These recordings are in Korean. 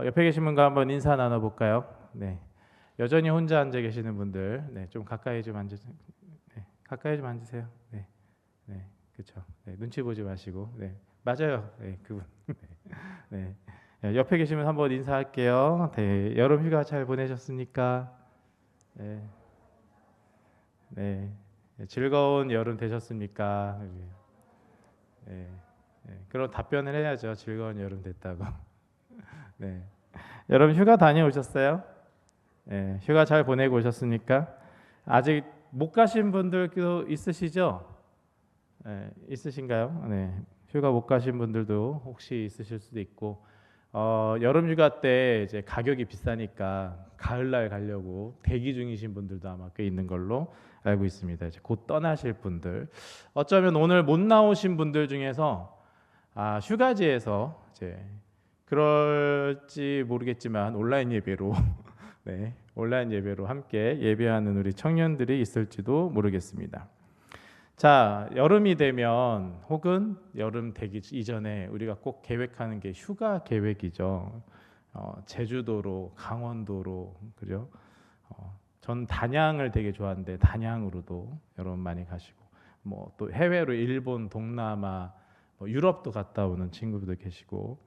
옆에 계신 분과 한번 인사 나눠볼까요? 네. 여전히 혼자 앉아 계시는 분들, 네, 좀 가까이 좀 앉으세요. 네, 가까이 좀 앉으세요. 네, 네, 그렇죠. 네, 눈치 보지 마시고, 네, 맞아요. 네, 그분. 네, 네, 옆에 계시면 한번 인사할게요. 네, 여름 휴가 잘 보내셨습니까? 네, 네, 네, 즐거운 여름 되셨습니까? 네, 네, 그런 답변을 해야죠. 즐거운 여름 됐다고. 네, 여름 휴가 다녀오셨어요? 네, 휴가 잘 보내고 오셨습니까? 아직 못 가신 분들도 있으시죠? 네, 있으신가요? 네, 휴가 못 가신 분들도 혹시 있으실 수도 있고, 여름 휴가 때 이제 가격이 비싸니까 가을날 가려고 대기 중이신 분들도 아마 꽤 있는 걸로 알고 있습니다. 이제 곧 떠나실 분들, 어쩌면 오늘 못 나오신 분들 중에서 휴가지에서 이제 그럴지 모르겠지만 온라인 예배로 네, 온라인 예배로 함께 예배하는 우리 청년들이 있을지도 모르겠습니다. 자, 여름이 되면 혹은 여름 되기 이전에 우리가 꼭 계획하는 게 휴가 계획이죠. 제주도로, 강원도로, 그죠? 전 단양을 되게 좋아하는데 단양으로도 여러분 많이 가시고, 뭐 또 해외로 일본, 동남아, 뭐 유럽도 갔다 오는 친구들도 계시고,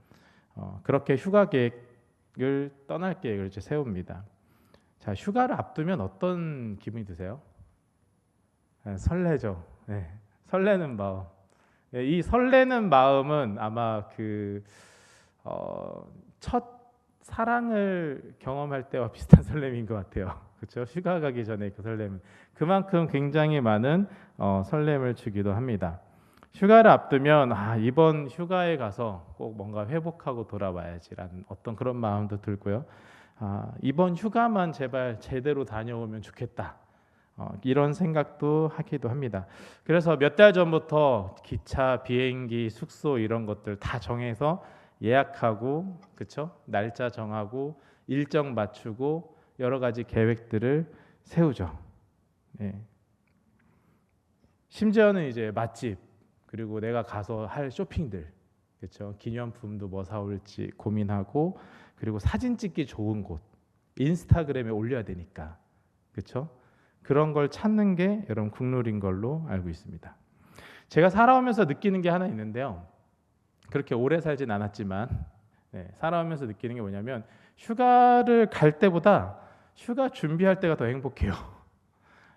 그렇게 휴가 계획을 떠날 계획을 이제 세웁니다. 자, 휴가를 앞두면 어떤 기분이 드세요? 네, 설레죠. 네, 설레는 마음. 네, 이 설레는 마음은 아마 첫 사랑을 경험할 때와 비슷한 설렘인 것 같아요. 그렇죠? 휴가 가기 전에 그 설렘은 그만큼 굉장히 많은 설렘을 주기도 합니다. 휴가를 앞두면 이번 휴가에 가서 꼭 뭔가 회복하고 돌아와야지라는 어떤 그런 마음도 들고요. 이번 휴가만 제발 제대로 다녀오면 좋겠다. 이런 생각도 하기도 합니다. 그래서 몇 달 전부터 기차, 비행기, 숙소 이런 것들 다 정해서 예약하고, 그렇죠? 날짜 정하고 일정 맞추고 여러 가지 계획들을 세우죠. 네. 심지어는 이제 맛집 그리고 내가 가서 할 쇼핑들, 그렇죠? 기념품도 뭐 사올지 고민하고, 그리고 사진 찍기 좋은 곳 인스타그램에 올려야 되니까, 그렇죠? 그런 걸 찾는 게 여러분 국룰인 걸로 알고 있습니다. 제가 살아오면서 느끼는 게 하나 있는데요. 그렇게 오래 살진 않았지만 살아오면서 느끼는 게 뭐냐면 휴가를 갈 때보다 휴가 준비할 때가 더 행복해요.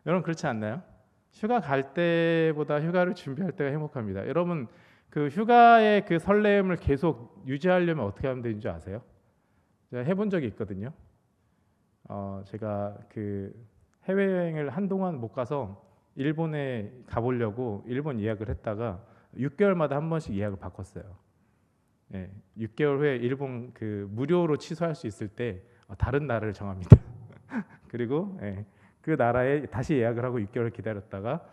여러분 그렇지 않나요? 휴가 갈 때보다 휴가를 준비할 때가 행복합니다. 여러분 그 휴가의 그 설렘을 계속 유지하려면 어떻게 하면 되는지 아세요? 제가 해본 적이 있거든요. 제가 그 해외여행을 한동안 못 가서 일본에 가보려고 일본 예약을 했다가 6개월마다 한 번씩 예약을 바꿨어요. 6개월 후에 일본 그 무료로 취소할 수 있을 때 다른 나라를 정합니다. 그리고 그 나라에 다시 예약을 하고 6개월 기다렸다가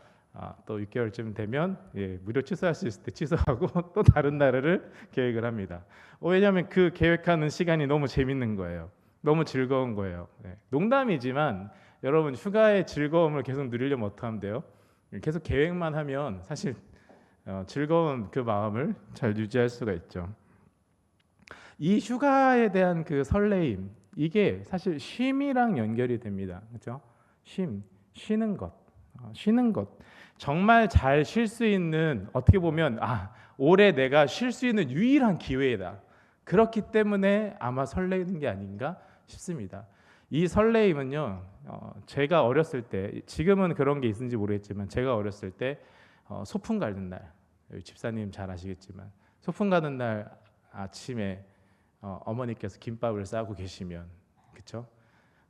또 6개월쯤 되면 무료 취소할 수 있을 때 취소하고 또 다른 나라를 계획을 합니다. 왜냐하면 그 계획하는 시간이 너무 재밌는 거예요. 너무 즐거운 거예요. 농담이지만 여러분 휴가의 즐거움을 계속 누리려면 어떻게 하면 돼요? 계속 계획만 하면 사실 즐거운 그 마음을 잘 유지할 수가 있죠. 이 휴가에 대한 그 설레임, 이게 사실 쉼이랑 연결이 됩니다. 그렇죠? 쉬는 것, 쉬는 것. 정말 잘 쉴 수 있는, 어떻게 보면 올해 내가 쉴 수 있는 유일한 기회다. 그렇기 때문에 아마 설레는 게 아닌가 싶습니다. 이 설레임은요, 제가 어렸을 때, 지금은 그런 게 있는지 모르겠지만 제가 어렸을 때 소풍 가는 날, 집사님 잘 아시겠지만 소풍 가는 날 아침에 어머니께서 김밥을 싸고 계시면, 그렇죠?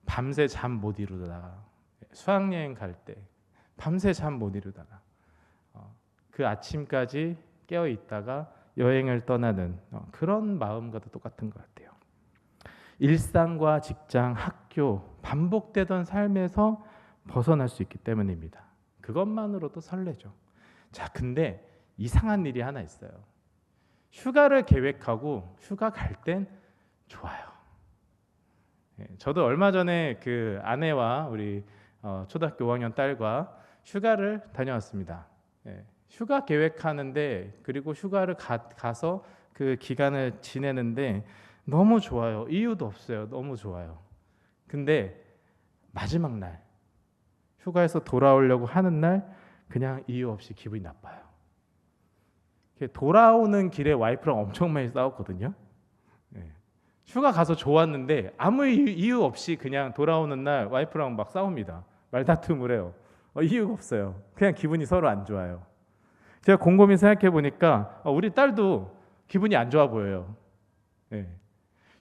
밤새 잠 못 이루다가 수학여행 갈 때 밤새 잠 못 이루다가 그 아침까지 깨어 있다가 여행을 떠나는 그런 마음과도 똑같은 것 같아요. 일상과 직장, 학교 반복되던 삶에서 벗어날 수 있기 때문입니다. 그것만으로도 설레죠. 자, 근데 이상한 일이 하나 있어요. 휴가를 계획하고 휴가 갈 땐 좋아요. 저도 얼마 전에 그 아내와 우리 초등학교 5학년 딸과 휴가를 다녀왔습니다. 휴가 계획하는데, 그리고 휴가를 가서 그 기간을 지내는데 너무 좋아요. 이유도 없어요. 너무 좋아요. 근데 마지막 날 휴가에서 돌아오려고 하는 날 그냥 이유 없이 기분이 나빠요. 돌아오는 길에 와이프랑 엄청 많이 싸웠거든요. 휴가 가서 좋았는데 아무 이유 없이 그냥 돌아오는 날 와이프랑 막 싸웁니다. 말다툼을 해요. 이유가 없어요. 그냥 기분이 서로 안 좋아요. 제가 곰곰이 생각해 보니까 우리 딸도 기분이 안 좋아 보여요.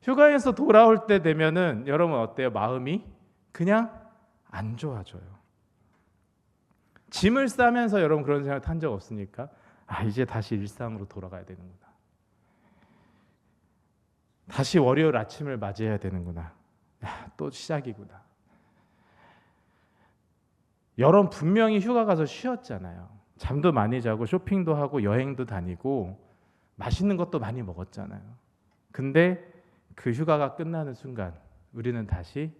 휴가에서 돌아올 때 되면은 여러분 어때요? 마음이 그냥 안 좋아져요. 짐을 싸면서 여러분 그런 생각 한 적 없습니까? 이제 다시 일상으로 돌아가야 되는구나. 다시 월요일 아침을 맞이해야 되는구나. 또 시작이구나. 여러분 분명히 휴가 가서 쉬었잖아요. 잠도 많이 자고 쇼핑도 하고 여행도 다니고 맛있는 것도 많이 먹었잖아요. 근데 그 휴가가 끝나는 순간 우리는 다시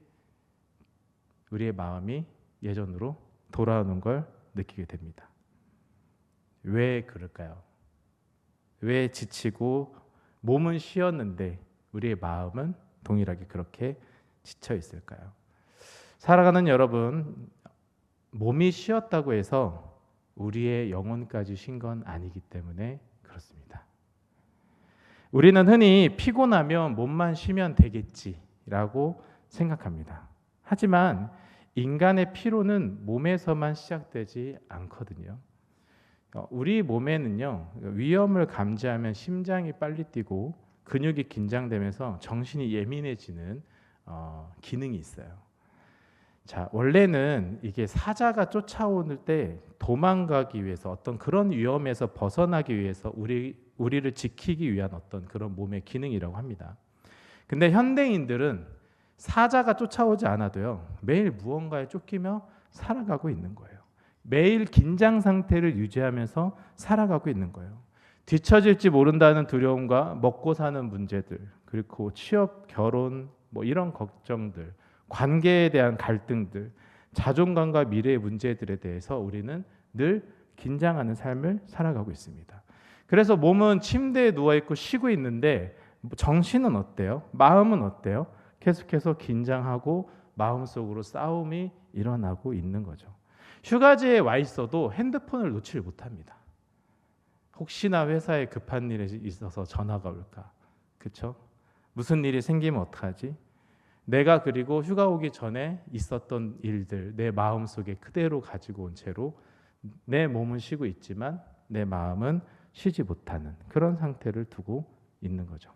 우리의 마음이 예전으로 돌아오는 걸 느끼게 됩니다. 왜 그럴까요? 왜 지치고 몸은 쉬었는데 우리의 마음은 동일하게 그렇게 지쳐 있을까요? 살아가는 여러분, 몸이 쉬었다고 해서 우리의 영혼까지 쉰 건 아니기 때문에 그렇습니다. 우리는 흔히 피곤하면 몸만 쉬면 되겠지라고 생각합니다. 하지만 인간의 피로는 몸에서만 시작되지 않거든요. 우리 몸에는요, 위험을 감지하면 심장이 빨리 뛰고 근육이 긴장되면서 정신이 예민해지는 기능이 있어요. 자, 원래는 이게 사자가 쫓아오는 때 도망가기 위해서 어떤 그런 위험에서 벗어나기 위해서 우리를 지키기 위한 어떤 그런 몸의 기능이라고 합니다. 근데 현대인들은 사자가 쫓아오지 않아도요, 매일 무언가에 쫓기며 살아가고 있는 거예요. 매일 긴장 상태를 유지하면서 살아가고 있는 거예요. 뒤처질지 모른다는 두려움과 먹고 사는 문제들, 그리고 취업, 결혼, 이런 걱정들, 관계에 대한 갈등들, 자존감과 미래의 문제들에 대해서 우리는 늘 긴장하는 삶을 살아가고 있습니다. 그래서 몸은 침대에 누워있고 쉬고 있는데 정신은 어때요? 마음은 어때요? 계속해서 긴장하고 마음속으로 싸움이 일어나고 있는 거죠. 휴가지에 와 있어도 핸드폰을 놓지 못합니다. 혹시나 회사에 급한 일이 있어서 전화가 올까? 그렇죠? 무슨 일이 생기면 어떡하지? 내가 그리고 휴가 오기 전에 있었던 일들 내 마음속에 그대로 가지고 온 채로 내 몸은 쉬고 있지만 내 마음은 쉬지 못하는 그런 상태를 두고 있는 거죠.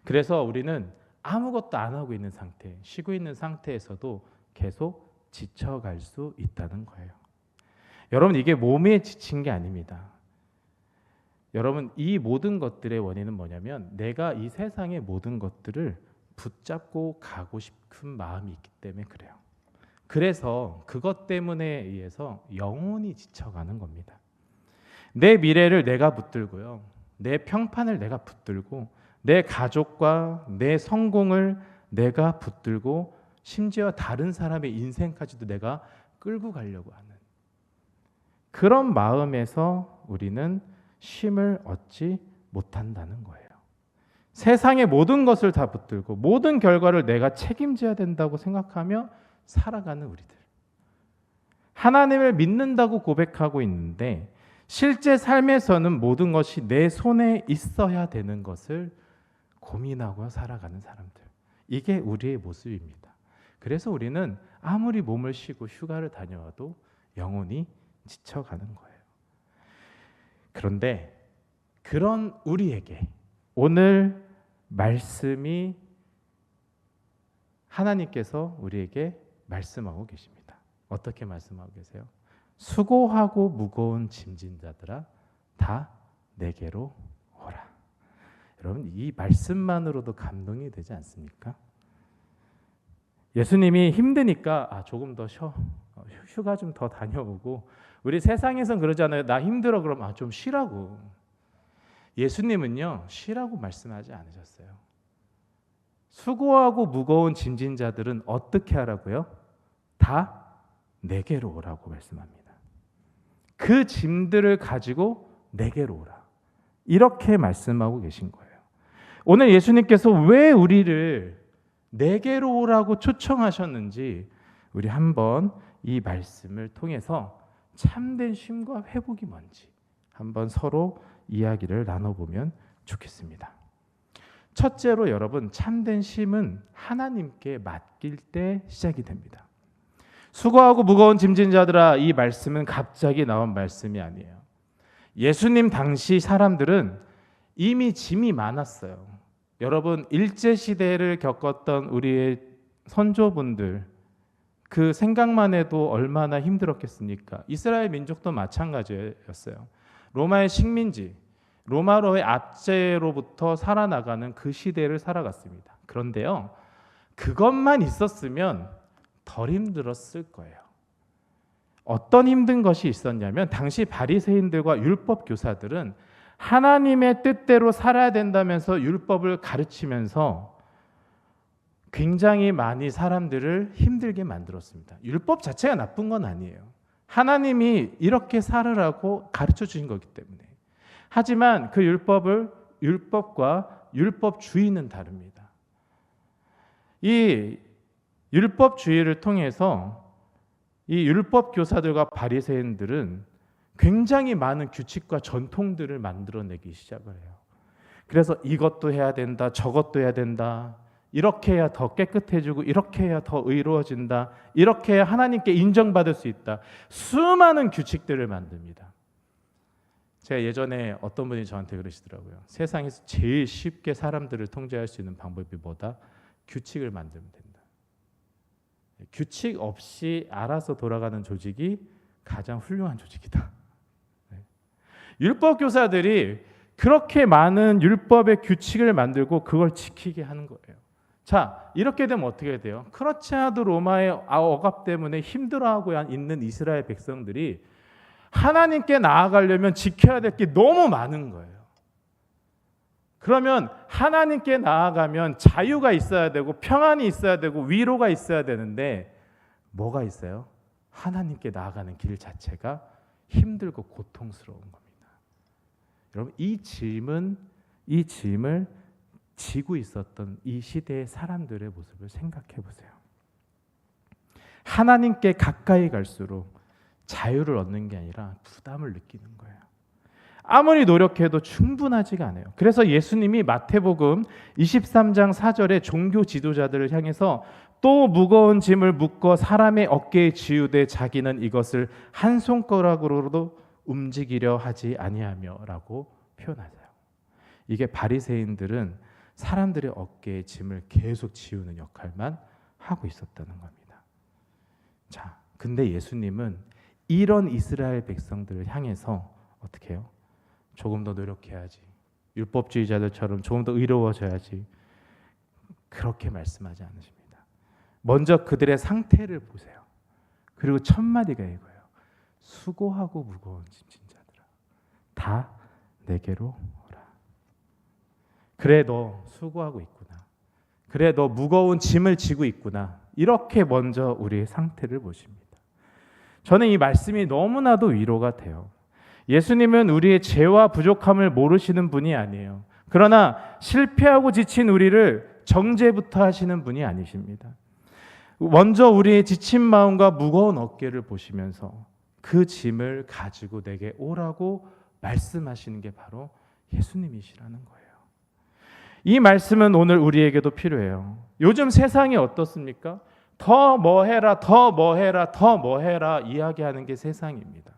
그래서 우리는 아무것도 안 하고 있는 상태, 쉬고 있는 상태에서도 계속 지쳐갈 수 있다는 거예요. 여러분, 이게 몸에 지친 게 아닙니다. 여러분, 이 모든 것들의 원인은 뭐냐면 내가 이 세상의 모든 것들을 붙잡고 가고 싶은 마음이 있기 때문에 그래요. 그래서 그것 때문에 의해서 영혼이 지쳐가는 겁니다. 내 미래를 내가 붙들고요, 내 평판을 내가 붙들고 내 가족과 내 성공을 내가 붙들고 심지어 다른 사람의 인생까지도 내가 끌고 가려고 하는 그런 마음에서 우리는 쉼을 얻지 못한다는 거예요. 세상의 모든 것을 다 붙들고 모든 결과를 내가 책임져야 된다고 생각하며 살아가는 우리들. 하나님을 믿는다고 고백하고 있는데 실제 삶에서는 모든 것이 내 손에 있어야 되는 것을 고민하고 살아가는 사람들. 이게 우리의 모습입니다. 그래서 우리는 아무리 몸을 쉬고 휴가를 다녀와도 영혼이 지쳐가는 거예요. 그런데 그런 우리에게 오늘 말씀이 하나님께서 우리에게 말씀하고 계십니다. 어떻게 말씀하고 계세요? 수고하고 무거운 짐진 자들아 다 내게로 오라. 여러분, 이 말씀만으로도 감동이 되지 않습니까? 예수님이 힘드니까 조금 더 쉬어, 휴가 좀 더 다녀오고, 우리 세상에선 그러잖아요. 나 힘들어 그럼 좀 쉬라고. 예수님은요, 쉬라고 말씀하지 않으셨어요. 수고하고 무거운 짐진 자들은 어떻게 하라고요? 다 내게로 오라고 말씀합니다. 그 짐들을 가지고 내게로 오라. 이렇게 말씀하고 계신 거예요. 오늘 예수님께서 왜 우리를 내게로 오라고 초청하셨는지 우리 한번 이 말씀을 통해서 참된 쉼과 회복이 뭔지 한번 서로 이야기를 나눠보면 좋겠습니다. 첫째로 여러분, 참된 쉼은 하나님께 맡길 때 시작이 됩니다. 수고하고 무거운 짐진 자들아, 이 말씀은 갑자기 나온 말씀이 아니에요. 예수님 당시 사람들은 이미 짐이 많았어요. 여러분, 일제시대를 겪었던 우리의 선조분들, 그 생각만 해도 얼마나 힘들었겠습니까? 이스라엘 민족도 마찬가지였어요. 로마의 식민지, 로마로의 압제로부터 살아나가는 그 시대를 살아갔습니다. 그런데요, 그것만 있었으면 덜 힘들었을 거예요. 어떤 힘든 것이 있었냐면, 당시 바리새인들과 율법 교사들은 하나님의 뜻대로 살아야 된다면서 율법을 가르치면서 굉장히 많이 사람들을 힘들게 만들었습니다. 율법 자체가 나쁜 건 아니에요. 하나님이 이렇게 살으라고 가르쳐 주신 거기 때문에. 하지만 그 율법과 율법주의는 다릅니다. 이 율법주의를 통해서 이 율법 교사들과 바리새인들은 굉장히 많은 규칙과 전통들을 만들어내기 시작을 해요. 그래서 이것도 해야 된다, 저것도 해야 된다, 이렇게 해야 더 깨끗해지고 이렇게 해야 더 의로워진다, 이렇게 해야 하나님께 인정받을 수 있다, 수많은 규칙들을 만듭니다. 제가 예전에 어떤 분이 저한테 그러시더라고요. 세상에서 제일 쉽게 사람들을 통제할 수 있는 방법이 뭐다? 규칙을 만들면 된다. 규칙 없이 알아서 돌아가는 조직이 가장 훌륭한 조직이다. 율법 교사들이 그렇게 많은 율법의 규칙을 만들고 그걸 지키게 하는 거예요. 자, 이렇게 되면 어떻게 돼요? 그렇지 않아도 로마의 억압 때문에 힘들어하고 있는 이스라엘 백성들이 하나님께 나아가려면 지켜야 될 게 너무 많은 거예요. 그러면 하나님께 나아가면 자유가 있어야 되고 평안이 있어야 되고 위로가 있어야 되는데 뭐가 있어요? 하나님께 나아가는 길 자체가 힘들고 고통스러운 겁니다. 여러분, 이 짐을 지고 있었던 이 시대의 사람들의 모습을 생각해 보세요. 하나님께 가까이 갈수록 자유를 얻는 게 아니라 부담을 느끼는 거예요. 아무리 노력해도 충분하지가 않아요. 그래서 예수님이 마태복음 23장 4절에 종교 지도자들을 향해서 또 무거운 짐을 묶어 사람의 어깨에 지우되 자기는 이것을 한 손가락으로도 움직이려 하지 아니하며라고 표현하세요. 이게 바리새인들은 사람들의 어깨에 짐을 계속 지우는 역할만 하고 있었다는 겁니다. 자, 근데 예수님은 이런 이스라엘 백성들을 향해서 어떻게 해요? 조금 더 노력해야지. 율법주의자들처럼 조금 더 의로워져야지. 그렇게 말씀하지 않으십니다. 먼저 그들의 상태를 보세요. 그리고 첫 마디가 이거예요. 수고하고 무거운 짐진 자들아, 다 내게로 오라. 그래, 너 수고하고 있구나. 그래, 너 무거운 짐을 지고 있구나. 이렇게 먼저 우리의 상태를 보십니다. 저는 이 말씀이 너무나도 위로가 돼요. 예수님은 우리의 죄와 부족함을 모르시는 분이 아니에요. 그러나 실패하고 지친 우리를 정죄부터 하시는 분이 아니십니다. 먼저 우리의 지친 마음과 무거운 어깨를 보시면서 그 짐을 가지고 내게 오라고 말씀하시는 게 바로 예수님이시라는 거예요. 이 말씀은 오늘 우리에게도 필요해요. 요즘 세상이 어떻습니까? 더 뭐 해라, 더 뭐 해라, 더 뭐 해라 이야기하는 게 세상입니다.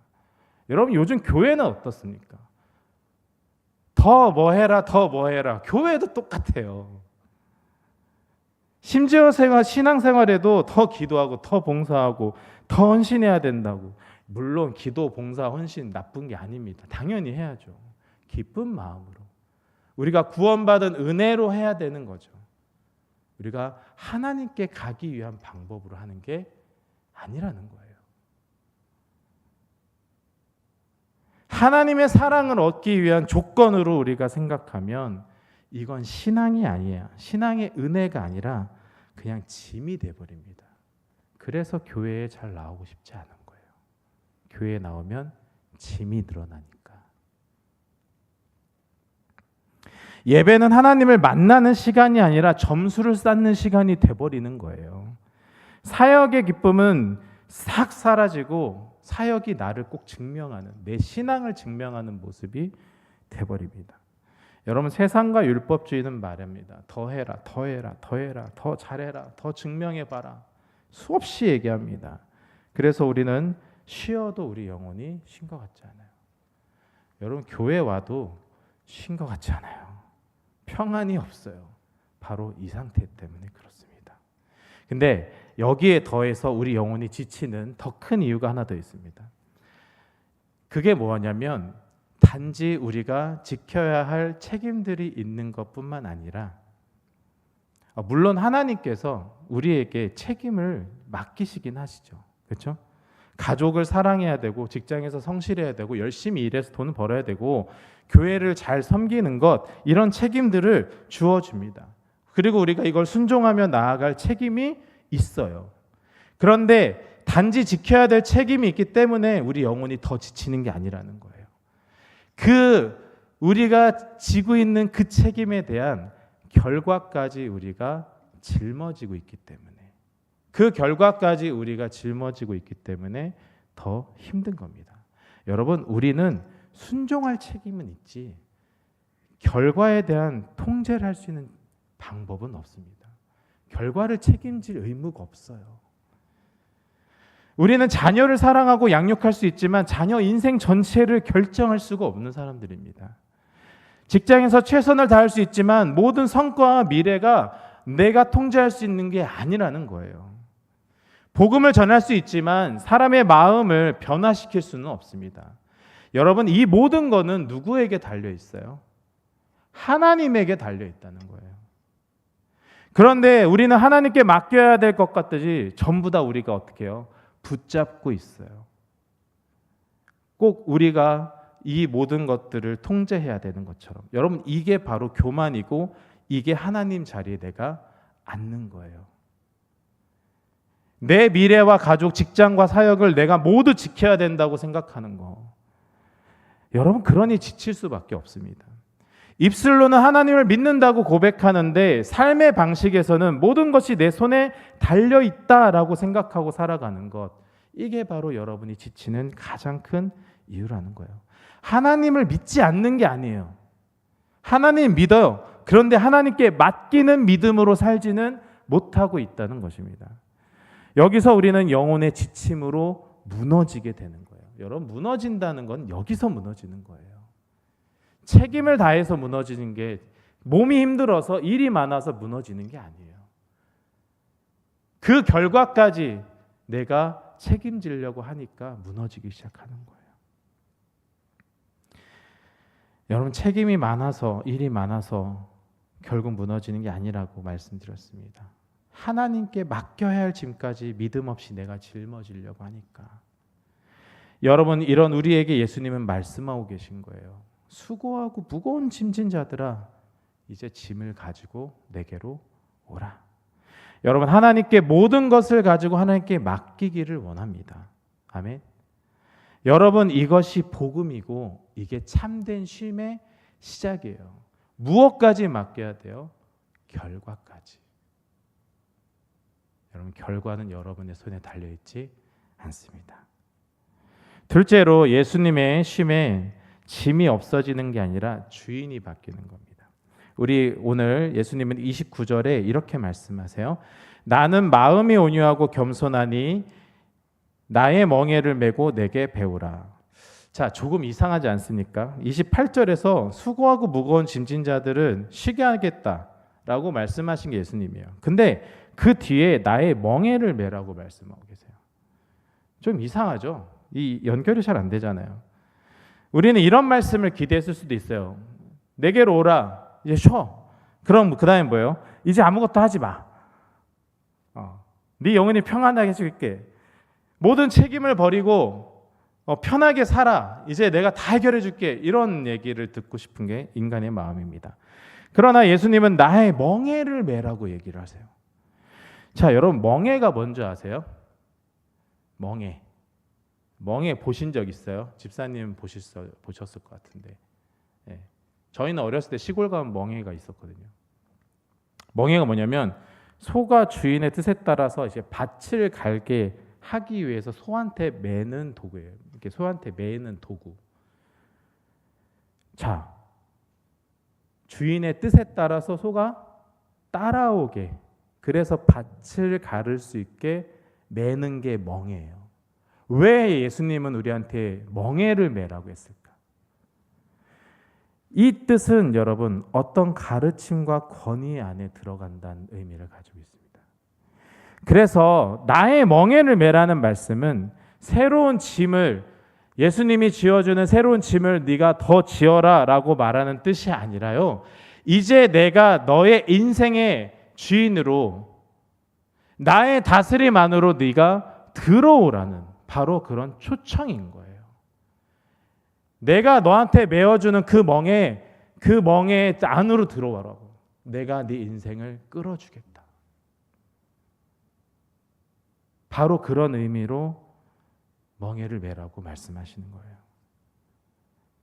여러분, 요즘 교회는 어떻습니까? 더 뭐 해라, 더 뭐 해라. 교회도 똑같아요. 심지어 신앙생활에도 더 기도하고 더 봉사하고 더 헌신해야 된다고. 물론 기도, 봉사, 헌신 나쁜 게 아닙니다. 당연히 해야죠. 기쁜 마음으로. 우리가 구원받은 은혜로 해야 되는 거죠. 우리가 하나님께 가기 위한 방법으로 하는 게 아니라는 거예요. 하나님의 사랑을 얻기 위한 조건으로 우리가 생각하면 이건 신앙이 아니에요. 신앙의 은혜가 아니라 그냥 짐이 돼버립니다. 그래서 교회에 잘 나오고 싶지 않은 거예요. 교회에 나오면 짐이 늘어나니까. 예배는 하나님을 만나는 시간이 아니라 점수를 쌓는 시간이 돼버리는 거예요. 사역의 기쁨은 싹 사라지고 사역이 나를 꼭 증명하는, 내 신앙을 증명하는 모습이 돼버립니다. 여러분, 세상과 율법주의는 말합니다. 더 해라, 더 해라, 더 해라, 더 잘해라, 더 증명해봐라. 수없이 얘기합니다. 그래서 우리는 쉬어도 우리 영혼이 쉰 것 같지 않아요. 여러분, 교회 와도 쉰 것 같지 않아요. 평안이 없어요. 바로 이 상태 때문에 그렇습니다. 근데 여기에 더해서 우리 영혼이 지치는 더 큰 이유가 하나 더 있습니다. 그게 뭐냐면 단지 우리가 지켜야 할 책임들이 있는 것뿐만 아니라, 물론 하나님께서 우리에게 책임을 맡기시긴 하시죠. 그렇죠? 가족을 사랑해야 되고, 직장에서 성실해야 되고, 열심히 일해서 돈을 벌어야 되고, 교회를 잘 섬기는 것, 이런 책임들을 주어줍니다. 그리고 우리가 이걸 순종하며 나아갈 책임이 있어요. 그런데 단지 지켜야 될 책임이 있기 때문에 우리 영혼이 더 지치는 게 아니라는 거예요. 우리가 지고 있는 그 책임에 대한 결과까지 우리가 짊어지고 있기 때문에, 그 결과까지 우리가 짊어지고 있기 때문에 더 힘든 겁니다. 여러분, 우리는 순종할 책임은 있지 결과에 대한 통제를 할 수 있는 방법은 없습니다. 결과를 책임질 의무가 없어요. 우리는 자녀를 사랑하고 양육할 수 있지만 자녀 인생 전체를 결정할 수가 없는 사람들입니다. 직장에서 최선을 다할 수 있지만 모든 성과와 미래가 내가 통제할 수 있는 게 아니라는 거예요. 복음을 전할 수 있지만 사람의 마음을 변화시킬 수는 없습니다. 여러분, 이 모든 거는 누구에게 달려 있어요? 하나님에게 달려 있다는 거예요. 그런데 우리는 하나님께 맡겨야 될 것 같듯이 전부 다 우리가 어떻게 해요? 붙잡고 있어요. 꼭 우리가 이 모든 것들을 통제해야 되는 것처럼. 여러분, 이게 바로 교만이고 이게 하나님 자리에 내가 앉는 거예요. 내 미래와 가족, 직장과 사역을 내가 모두 지켜야 된다고 생각하는 거. 여러분, 그러니 지칠 수밖에 없습니다. 입술로는 하나님을 믿는다고 고백하는데 삶의 방식에서는 모든 것이 내 손에 달려있다라고 생각하고 살아가는 것, 이게 바로 여러분이 지치는 가장 큰 이유라는 거예요. 하나님을 믿지 않는 게 아니에요. 하나님 믿어요. 그런데 하나님께 맡기는 믿음으로 살지는 못하고 있다는 것입니다. 여기서 우리는 영혼의 지침으로 무너지게 되는 거예요. 여러분, 무너진다는 건 여기서 무너지는 거예요. 책임을 다해서 무너지는 게, 몸이 힘들어서 일이 많아서 무너지는 게 아니에요. 그 결과까지 내가 책임지려고 하니까 무너지기 시작하는 거예요. 여러분, 책임이 많아서, 일이 많아서 결국 무너지는 게 아니라고 말씀드렸습니다. 하나님께 맡겨야 할 짐까지 믿음 없이 내가 짊어지려고 하니까. 여러분, 이런 우리에게 예수님은 말씀하고 계신 거예요. 수고하고 무거운 짐진 자들아, 이제 짐을 가지고 내게로 오라. 여러분, 하나님께 모든 것을 가지고 하나님께 맡기기를 원합니다. 아멘. 여러분, 이것이 복음이고 이게 참된 쉼의 시작이에요. 무엇까지 맡겨야 돼요? 결과까지. 여러분, 결과는 여러분의 손에 달려있지 않습니다. 둘째로, 예수님의 쉼에 짐이 없어지는 게 아니라 주인이 바뀌는 겁니다. 우리 오늘 예수님은 29절에 이렇게 말씀하세요. 나는 마음이 온유하고 겸손하니 나의 멍에를 메고 내게 배우라. 자, 조금 이상하지 않습니까? 28절에서 수고하고 무거운 짐진 자들은 쉬게 하겠다라고 말씀하신 게 예수님이에요. 근데 그 뒤에 나의 멍에를 메라고 말씀하고 계세요. 좀 이상하죠? 이 연결이 잘 안 되잖아요. 우리는 이런 말씀을 기대했을 수도 있어요. 내게로 오라. 이제 쉬어. 그럼 그 다음에 뭐예요? 이제 아무것도 하지 마. 네 영혼이 평안하게 해줄게. 모든 책임을 버리고 편하게 살아. 이제 내가 다 해결해 줄게. 이런 얘기를 듣고 싶은 게 인간의 마음입니다. 그러나 예수님은 나의 멍에를 메라고 얘기를 하세요. 자, 여러분, 멍에가 뭔지 아세요? 멍에 보신 적 있어요? 집사님 보셨을 것 같은데. 네. 저희는 어렸을 때 시골 가면 멍해가 있었거든요. 멍해가 뭐냐면 소가 주인의 뜻에 따라서 이제 밭을 갈게 하기 위해서 소한테 매는 도구예요. 이렇게 소한테 매는 도구. 자, 주인의 뜻에 따라서 소가 따라오게, 그래서 밭을 가를 수 있게 매는 게 멍해예요. 왜 예수님은 우리한테 멍해를 매라고 했을까? 이 뜻은 여러분 어떤 가르침과 권위 안에 들어간다는 의미를 가지고 있습니다. 그래서 나의 멍에를 매라는 말씀은 새로운 짐을, 예수님이 지어주는 새로운 짐을 네가 더 지어라 라고 말하는 뜻이 아니라요, 이제 내가 너의 인생의 주인으로 나의 다스림 안으로 네가 들어오라는 바로 그런 초청인 거예요. 내가 너한테 메어주는 그 멍에 안으로 들어와라고. 내가 네 인생을 끌어주겠다. 바로 그런 의미로 멍에를 매라고 말씀하시는 거예요.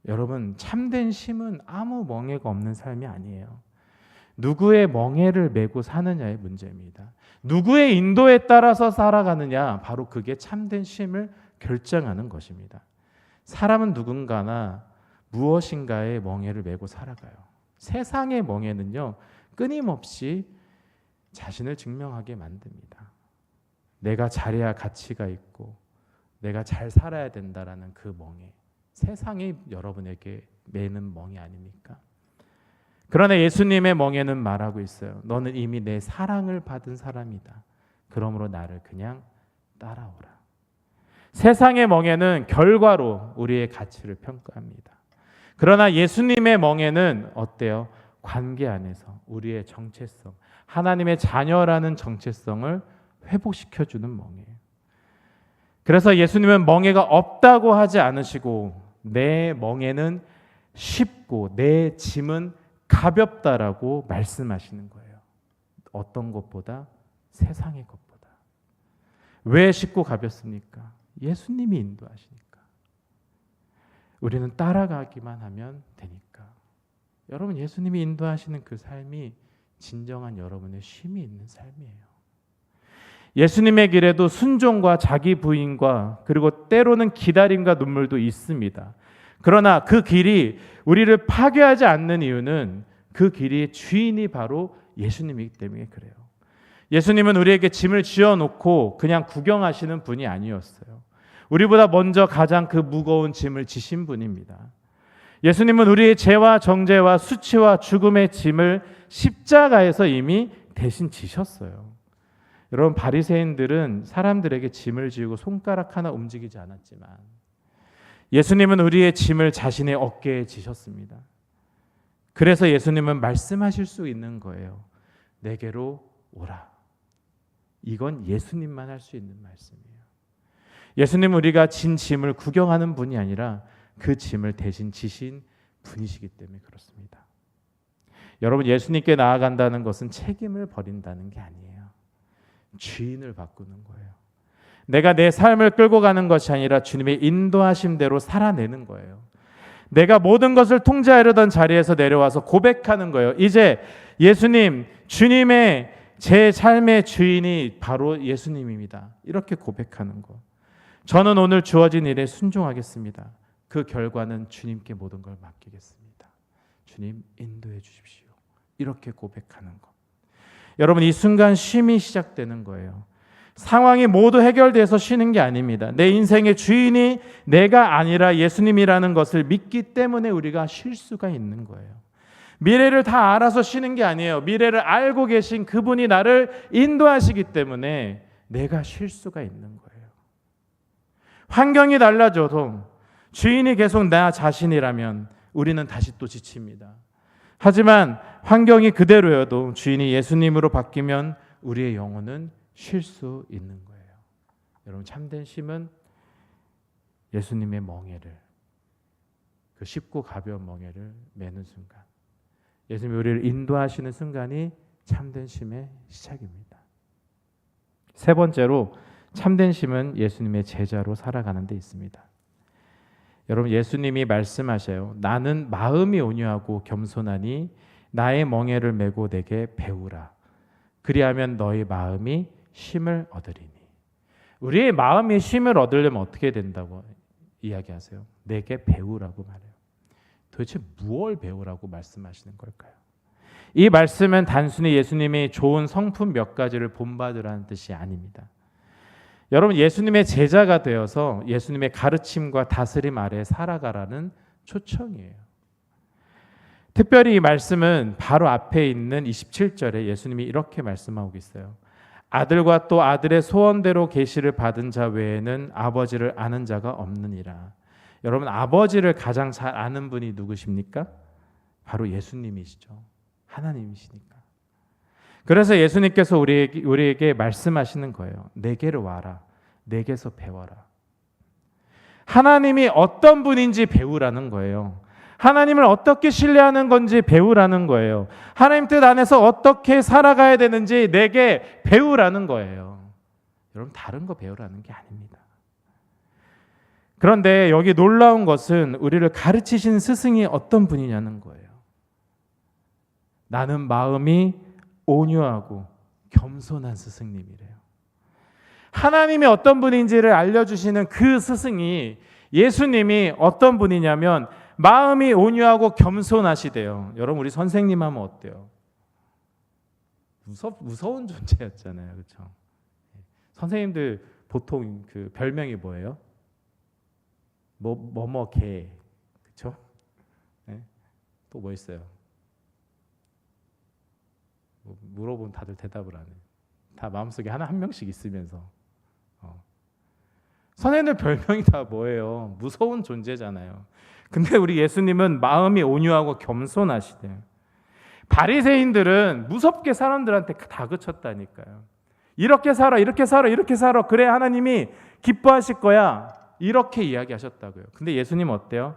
여러분, 참된 쉼은 아무 멍에가 없는 삶이 아니에요. 누구의 멍에를 메고 사느냐의 문제입니다. 누구의 인도에 따라서 살아가느냐, 바로 그게 참된 쉼을 결정하는 것입니다. 사람은 누군가나 무엇인가의 멍에를 메고 살아가요. 세상의 멍에는요, 끊임없이 자신을 증명하게 만듭니다. 내가 잘해야 가치가 있고 내가 잘 살아야 된다라는 그 멍에, 세상이 여러분에게 매는 멍에 아닙니까? 그러나 예수님의 멍에는 말하고 있어요. 너는 이미 내 사랑을 받은 사람이다. 그러므로 나를 그냥 따라오라. 세상의 멍에는 결과로 우리의 가치를 평가합니다. 그러나 예수님의 멍에는 어때요? 관계 안에서 우리의 정체성, 하나님의 자녀라는 정체성을 회복시켜주는 멍에예요. 그래서 예수님은 멍에가 없다고 하지 않으시고 내 멍에는 쉽고 내 짐은 가볍다라고 말씀하시는 거예요. 어떤 것보다? 세상의 것보다. 왜 쉽고 가볍습니까? 예수님이 인도하시니까. 우리는 따라가기만 하면 되니까. 여러분, 예수님이 인도하시는 그 삶이 진정한 여러분의 쉼이 있는 삶이에요. 예수님의 길에도 순종과 자기 부인과 그리고 때로는 기다림과 눈물도 있습니다. 그러나 그 길이 우리를 파괴하지 않는 이유는 그 길의 주인이 바로 예수님이기 때문에 그래요. 예수님은 우리에게 짐을 지어놓고 그냥 구경하시는 분이 아니었어요. 우리보다 먼저 가장 그 무거운 짐을 지신 분입니다. 예수님은 우리의 죄와 정죄와 수치와 죽음의 짐을 십자가에서 이미 대신 지셨어요. 여러분, 바리새인들은 사람들에게 짐을 지우고 손가락 하나 움직이지 않았지만 예수님은 우리의 짐을 자신의 어깨에 지셨습니다. 그래서 예수님은 말씀하실 수 있는 거예요. 내게로 오라. 이건 예수님만 할 수 있는 말씀이에요. 예수님은 우리가 진 짐을 구경하는 분이 아니라 그 짐을 대신 지신 분이시기 때문에 그렇습니다. 여러분, 예수님께 나아간다는 것은 책임을 버린다는 게 아니에요. 주인을 바꾸는 거예요. 내가 내 삶을 끌고 가는 것이 아니라 주님의 인도하심대로 살아내는 거예요. 내가 모든 것을 통제하려던 자리에서 내려와서 고백하는 거예요. 이제 예수님, 주님의 제 삶의 주인이 바로 예수님입니다. 이렇게 고백하는 거. 저는 오늘 주어진 일에 순종하겠습니다. 그 결과는 주님께 모든 걸 맡기겠습니다. 주님, 인도해 주십시오. 이렇게 고백하는 것. 여러분, 이 순간 쉼이 시작되는 거예요. 상황이 모두 해결돼서 쉬는 게 아닙니다. 내 인생의 주인이 내가 아니라 예수님이라는 것을 믿기 때문에 우리가 쉴 수가 있는 거예요. 미래를 다 알아서 쉬는 게 아니에요. 미래를 알고 계신 그분이 나를 인도하시기 때문에 내가 쉴 수가 있는 거예요. 환경이 달라져도 주인이 계속 나 자신이라면 우리는 다시 또 지칩니다. 하지만 환경이 그대로여도 주인이 예수님으로 바뀌면 우리의 영혼은 쉴 수 있는 거예요. 여러분, 참된 쉼은 예수님의 멍에를, 그 쉽고 가벼운 멍에를 매는 순간, 예수님이 우리를 인도하시는 순간이 참된 쉼의 시작입니다. 세 번째로 참된 쉼은 예수님의 제자로 살아가는 데 있습니다. 여러분 예수님이 말씀하셔요. 나는 마음이 온유하고 겸손하니 나의 멍에를 메고 내게 배우라. 그리하면 너희 마음이 쉼을 얻으리니. 우리의 마음이 쉼을 얻으려면 어떻게 된다고 이야기하세요? 내게 배우라고 말해요. 도대체 무엇을 배우라고 말씀하시는 걸까요? 이 말씀은 단순히 예수님이 좋은 성품 몇 가지를 본받으라는 뜻이 아닙니다. 여러분 예수님의 제자가 되어서 예수님의 가르침과 다스림 아래 살아가라는 초청이에요. 특별히 이 말씀은 바로 앞에 있는 27절에 예수님이 이렇게 말씀하고 있어요. 아들과 또 아들의 소원대로 계시를 받은 자 외에는 아버지를 아는 자가 없느니라. 여러분 아버지를 가장 잘 아는 분이 누구십니까? 바로 예수님이시죠. 하나님이시니까. 그래서 예수님께서 우리에게 말씀하시는 거예요. 내게로 와라. 내게서 배워라. 하나님이 어떤 분인지 배우라는 거예요. 하나님을 어떻게 신뢰하는 건지 배우라는 거예요. 하나님 뜻 안에서 어떻게 살아가야 되는지 내게 배우라는 거예요. 여러분 다른 거 배우라는 게 아닙니다. 그런데 여기 놀라운 것은 우리를 가르치신 스승이 어떤 분이냐는 거예요. 나는 마음이 온유하고 겸손한 스승님이래요. 하나님이 어떤 분인지를 알려주시는 그 스승이 예수님이 어떤 분이냐면 마음이 온유하고 겸손하시대요. 여러분 우리 선생님 하면 어때요? 무서운 존재였잖아요. 그렇죠? 선생님들 보통 그 별명이 뭐예요? 개. 그렇죠? 네? 또 뭐 있어요? 물어보면 다들 대답을 안 해요. 다 마음속에 한 명씩 있으면서. 선생님들 별명이 다 뭐예요? 무서운 존재잖아요. 근데 우리 예수님은 마음이 온유하고 겸손하시대요. 바리새인들은 무섭게 사람들한테 다그쳤다니까요. 이렇게 살아, 이렇게 살아, 이렇게 살아. 그래 하나님이 기뻐하실 거야. 이렇게 이야기하셨다고요. 근데 예수님 어때요?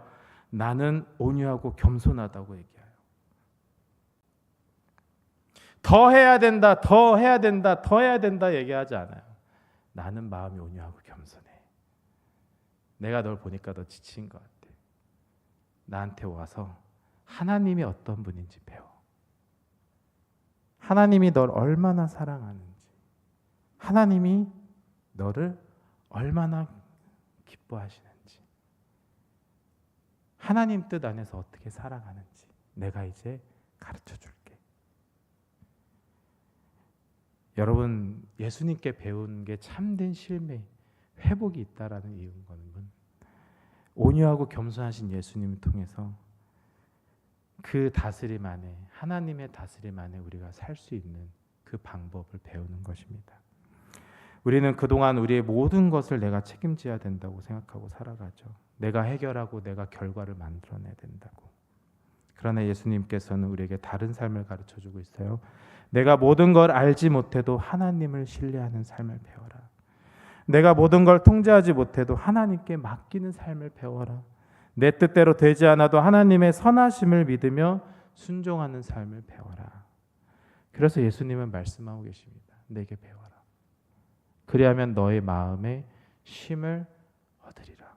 나는 온유하고 겸손하다고 얘기해요. 더 해야 된다, 더 해야 된다, 더 해야 된다 얘기하지 않아요. 나는 마음이 온유하고 겸손해. 내가 널 보니까 너 지친 것 같아. 나한테 와서 하나님이 어떤 분인지 배워. 하나님이 널 얼마나 사랑하는지, 하나님이 너를 얼마나 기뻐하시는지, 하나님 뜻 안에서 어떻게 살아가는지 내가 이제 가르쳐 줄게. 여러분 예수님께 배운 게 참된 쉼의 회복이 있다라는 이유인 거는 온유하고 겸손하신 예수님을 통해서 그 다스림 안에 하나님의 다스림 안에 우리가 살 수 있는 그 방법을 배우는 것입니다. 우리는 그동안 우리의 모든 것을 내가 책임져야 된다고 생각하고 살아가죠. 내가 해결하고 내가 결과를 만들어내야 된다고. 그러나 예수님께서는 우리에게 다른 삶을 가르쳐주고 있어요. 내가 모든 걸 알지 못해도 하나님을 신뢰하는 삶을 배워라. 내가 모든 걸 통제하지 못해도 하나님께 맡기는 삶을 배워라. 내 뜻대로 되지 않아도 하나님의 선하심을 믿으며 순종하는 삶을 배워라. 그래서 예수님은 말씀하고 계십니다. 내게 배워라. 그리하면 너의 마음에 쉼을 얻으리라.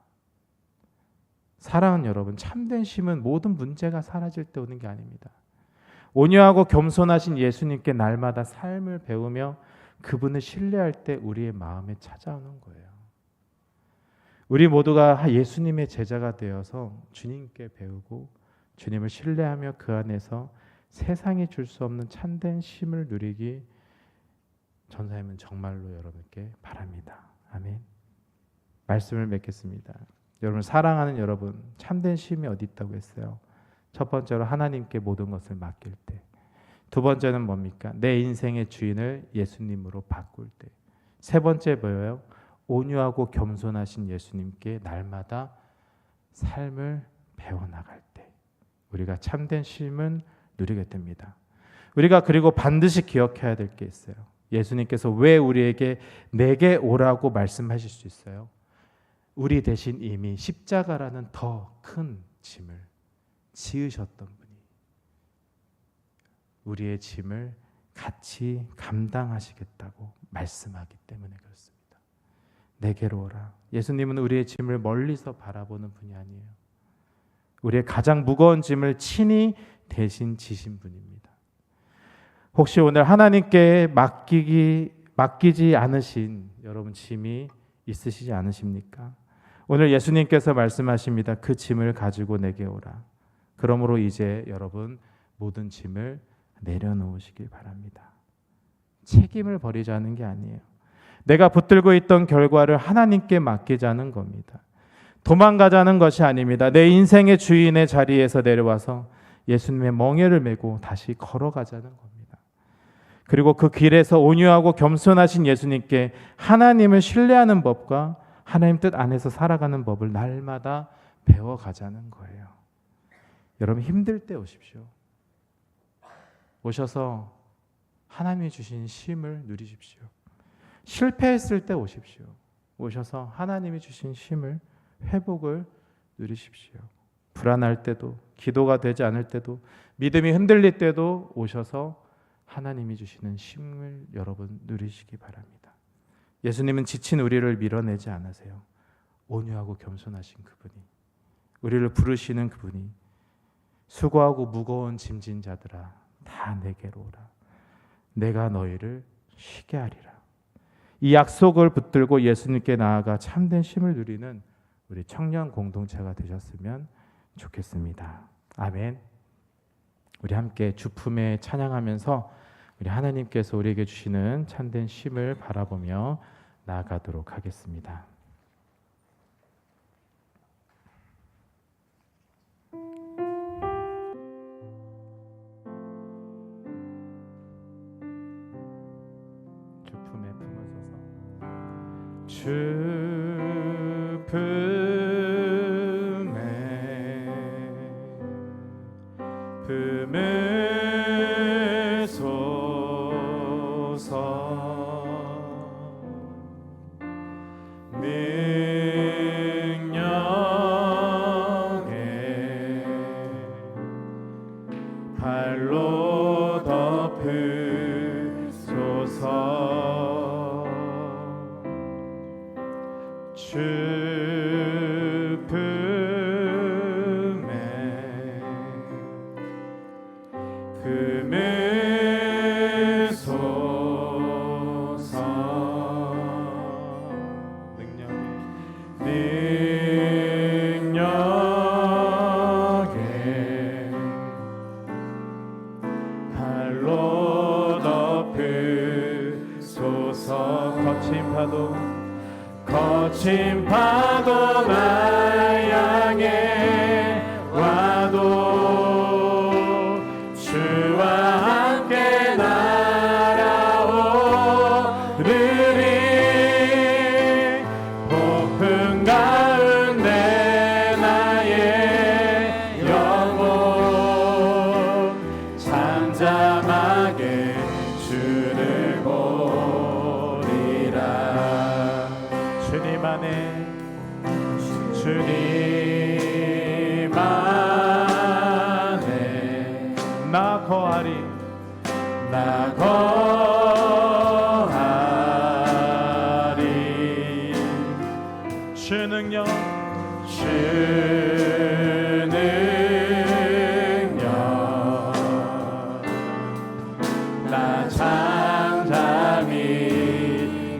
사랑하는 여러분, 참된 쉼은 모든 문제가 사라질 때 오는 게 아닙니다. 온유하고 겸손하신 예수님께 날마다 삶을 배우며 그분을 신뢰할 때 우리의 마음에 찾아오는 거예요. 우리 모두가 예수님의 제자가 되어서 주님께 배우고 주님을 신뢰하며 그 안에서 세상이 줄 수 없는 참된 쉼을 누리기 전사님은 정말로 여러분께 바랍니다. 아멘. 말씀을 맺겠습니다. 여러분 사랑하는 여러분, 참된 쉼이 어디 있다고 했어요? 첫 번째로 하나님께 모든 것을 맡길 때. 두 번째는 뭡니까? 내 인생의 주인을 예수님으로 바꿀 때. 세 번째 뭐예요? 온유하고 겸손하신 예수님께 날마다 삶을 배워나갈 때 우리가 참된 쉼을 누리게 됩니다. 우리가 그리고 반드시 기억해야 될 게 있어요. 예수님께서 왜 우리에게 내게 오라고 말씀하실 수 있어요? 우리 대신 이미 십자가라는 더 큰 짐을 지으셨던 분이 우리의 짐을 같이 감당하시겠다고 말씀하기 때문에 그렇습니다. 내게로 오라. 예수님은 우리의 짐을 멀리서 바라보는 분이 아니에요. 우리의 가장 무거운 짐을 친히 대신 지신 분입니다. 혹시 오늘 하나님께 맡기지 않으신 여러분 짐이 있으시지 않으십니까? 오늘 예수님께서 말씀하십니다. 그 짐을 가지고 내게 오라. 그러므로 이제 여러분 모든 짐을 내려놓으시길 바랍니다. 책임을 버리자는 게 아니에요. 내가 붙들고 있던 결과를 하나님께 맡기자는 겁니다. 도망가자는 것이 아닙니다. 내 인생의 주인의 자리에서 내려와서 예수님의 멍에를 메고 다시 걸어가자는 겁니다. 그리고 그 길에서 온유하고 겸손하신 예수님께 하나님을 신뢰하는 법과 하나님 뜻 안에서 살아가는 법을 날마다 배워가자는 거예요. 여러분 힘들 때 오십시오. 오셔서 하나님이 주신 쉼을 누리십시오. 실패했을 때 오십시오. 오셔서 하나님이 주신 쉼을, 회복을 누리십시오. 불안할 때도, 기도가 되지 않을 때도, 믿음이 흔들릴 때도 오셔서 하나님이 주시는 쉼을 여러분 누리시기 바랍니다. 예수님은 지친 우리를 밀어내지 않으세요. 온유하고 겸손하신 그분이, 우리를 부르시는 그분이 수고하고 무거운 짐진 자들아 다 내게로 오라. 내가 너희를 쉬게 하리라. 이 약속을 붙들고 예수님께 나아가 참된 쉼을 누리는 우리 청년 공동체가 되셨으면 좋겠습니다. 아멘. 우리 함께 주품에 찬양하면서 우리 하나님께서 우리에게 주시는 참된 쉼을 바라보며 나아가도록 하겠습니다. 주품에 품어서서 발로 덮으소서. 주품에 품으소서. 능력에 발로 덮으소서. 거친 파도 날 향해 와도 주와 함께 날아오르리. 폭풍 가운데 나의 영혼 잠잠하게 주를 보리라. 주님 안에 나 거하리. 주 능력 나 잠잠히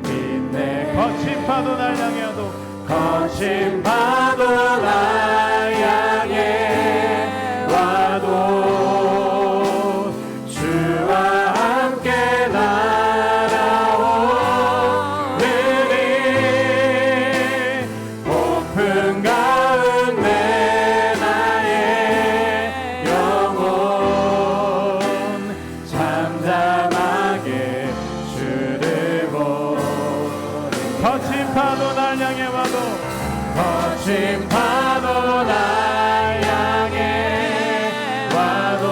믿네. 거친 파도 날 향해 와도 거친 파도 날 향해 와도 주와 함께 날아오르리. 폭풍 가운데 나의 영혼 잠잠하게 주를 보리. 거친 파도 날 향해 와도 거친 파도 날 향해 와도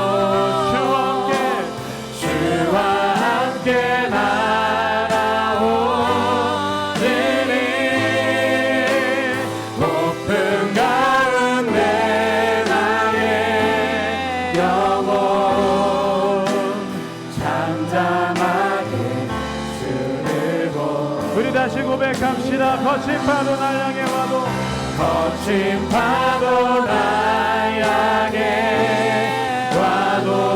주와 함께 날아오르리. 높은 가운데 나의 영혼 잠잠하게 주를 보리. 우리 다시 고백합시다. 거친 파도 날 향해 와도 거친 파도 날 향해 와도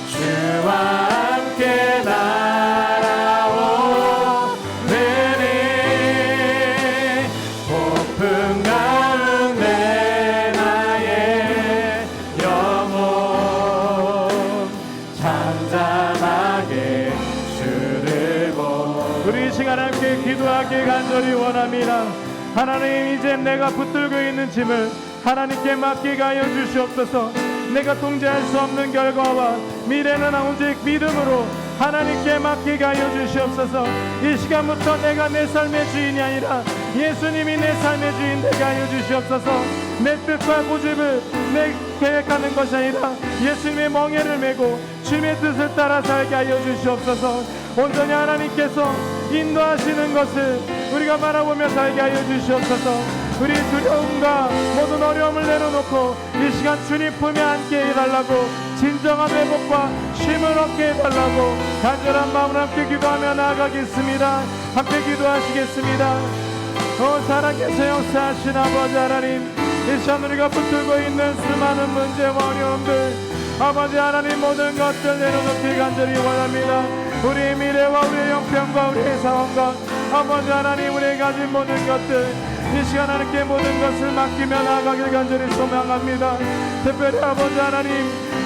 주와 함께 날아오느니 폭풍 가운데 나의 영혼 잠잠하게 주를 우리 이 시간 함께 기도하기 간절히 원합니다. 하나님, 이제 내가 붙들고 있는 짐을 하나님께 맡기게 하여 주시옵소서. 내가 통제할 수 없는 결과와 미래는 오직 믿음으로 하나님께 맡기게 하여 주시옵소서. 이 시간부터 내가 내 삶의 주인이 아니라 예수님이 내 삶의 주인 되게 하여 주시옵소서. 내 뜻과 고집을 내 계획하는 것이 아니라 예수님의 멍에를 메고 주님의 뜻을 따라 살게 하여 주시옵소서. 온전히 하나님께서 인도하시는 것을 우리가 바라보며 살게 하여 주시옵소서. 우리 두려움과 모든 어려움을 내려놓고 이 시간 주님 품에 안게 해달라고, 진정한 회복과 쉼을 얻게 해달라고 간절한 마음으로 함께 기도하며 나아가겠습니다. 함께 기도하시겠습니다. 살아계셔 역사하신 아버지 하나님, 이 시간 우리가 붙들고 있는 수많은 문제와 어려움들, 아버지 하나님 모든 것들 내려놓기 간절히 원합니다. 우리의 미래와 우리의 형편과 우리의 상황과 아버지 하나님 우리의 가진 모든 것들, 이 시간 하나님께 모든 것을 맡기며 나아가길 간절히 소망합니다. 특별히 아버지 하나님,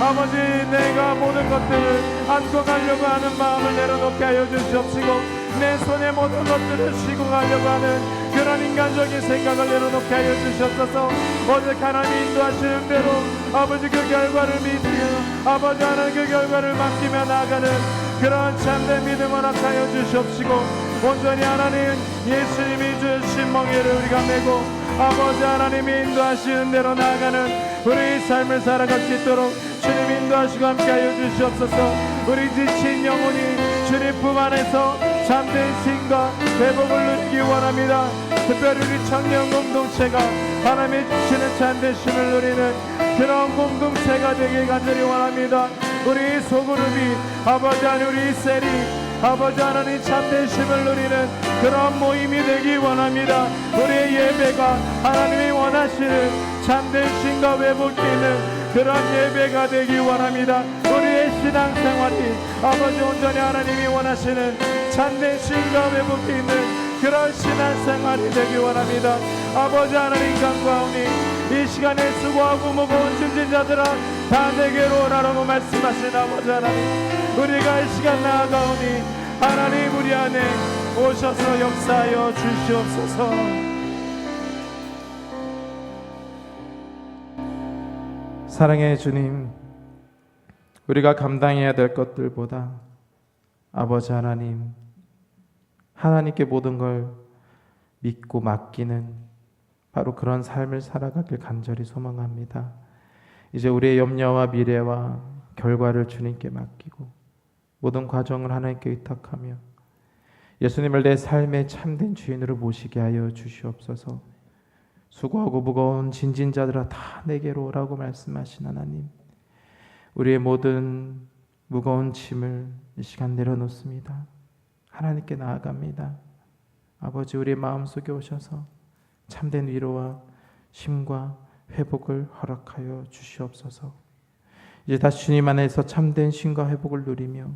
아버지 내가 모든 것들을 안고 가려고 하는 마음을 내려놓게 하여 주시옵시고, 내 손에 모든 것들을 쥐고 가려고 하는 그런 인간적인 생각을 내려놓게 하여 주시옵소서. 오직 하나님이 인도하시는 대로 아버지 그 결과를 믿으며 아버지 하나님 그 결과를 맡기며 나아가는 그런 참된 믿음을 허락하여 주시옵시고, 온전히 하나님 예수님이 주신 멍에를 우리가 메고 아버지 하나님이 인도하시는 대로 나아가는 우리의 삶을 살아갈 수 있도록 주님 인도하시고 함께하여 주시옵소서. 우리 지친 영혼이 주님 품 안에서 잠든 쉼과 회복을 누리기 원합니다. 특별히 우리 청년 공동체가 하나님이 주시는 잠든 쉼을 누리는 그런 공동체가 되길 간절히 원합니다. 우리 소그룹이 아버지 하나님, 우리 셀이 아버지 하나님 참된 쉼을 누리는 그런 모임이 되기 원합니다. 우리의 예배가 하나님이 원하시는 참된 쉼과 회복이 있는 그런 예배가 되기 원합니다. 우리의 신앙생활이 아버지 온전히 하나님이 원하시는 참된 쉼과 회복이 있는 그런 신앙생활이 되기 원합니다. 아버지 하나님 간구하오니 이 시간에 수고하고 무거운 짐진 자들아 다 내게로 오라라고 말씀하신 아버지 하나님, 우리가 이 시간 나아가오니 하나님 우리 안에 오셔서 역사하여 주시옵소서. 사랑의 주님, 우리가 감당해야 될 것들보다 아버지 하나님, 하나님께 모든 걸 믿고 맡기는 바로 그런 삶을 살아가길 간절히 소망합니다. 이제 우리의 염려와 미래와 결과를 주님께 맡기고 모든 과정을 하나님께 의탁하며 예수님을 내 삶의 참된 주인으로 모시게 하여 주시옵소서. 수고하고 무거운 진진 자들아 다 내게로 오라고 말씀하신 하나님, 우리의 모든 무거운 짐을 이 시간 내려놓습니다. 하나님께 나아갑니다. 아버지, 우리의 마음속에 오셔서 참된 위로와 쉼과 회복을 허락하여 주시옵소서. 이제 다시 주님 안에서 참된 쉼과 회복을 누리며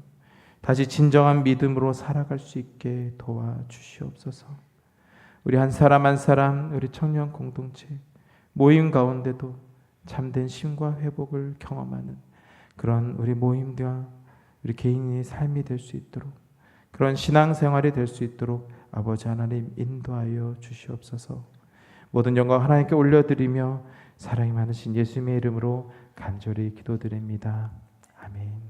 다시 진정한 믿음으로 살아갈 수 있게 도와주시옵소서. 우리 한 사람 한 사람, 우리 청년 공동체 모임 가운데도 참된 쉼과 회복을 경험하는 그런 우리 모임과 우리 개인의 삶이 될 수 있도록, 그런 신앙생활이 될 수 있도록 아버지 하나님 인도하여 주시옵소서. 모든 영광 하나님께 올려드리며 사랑이 많으신 예수님의 이름으로 간절히 기도드립니다. 아멘.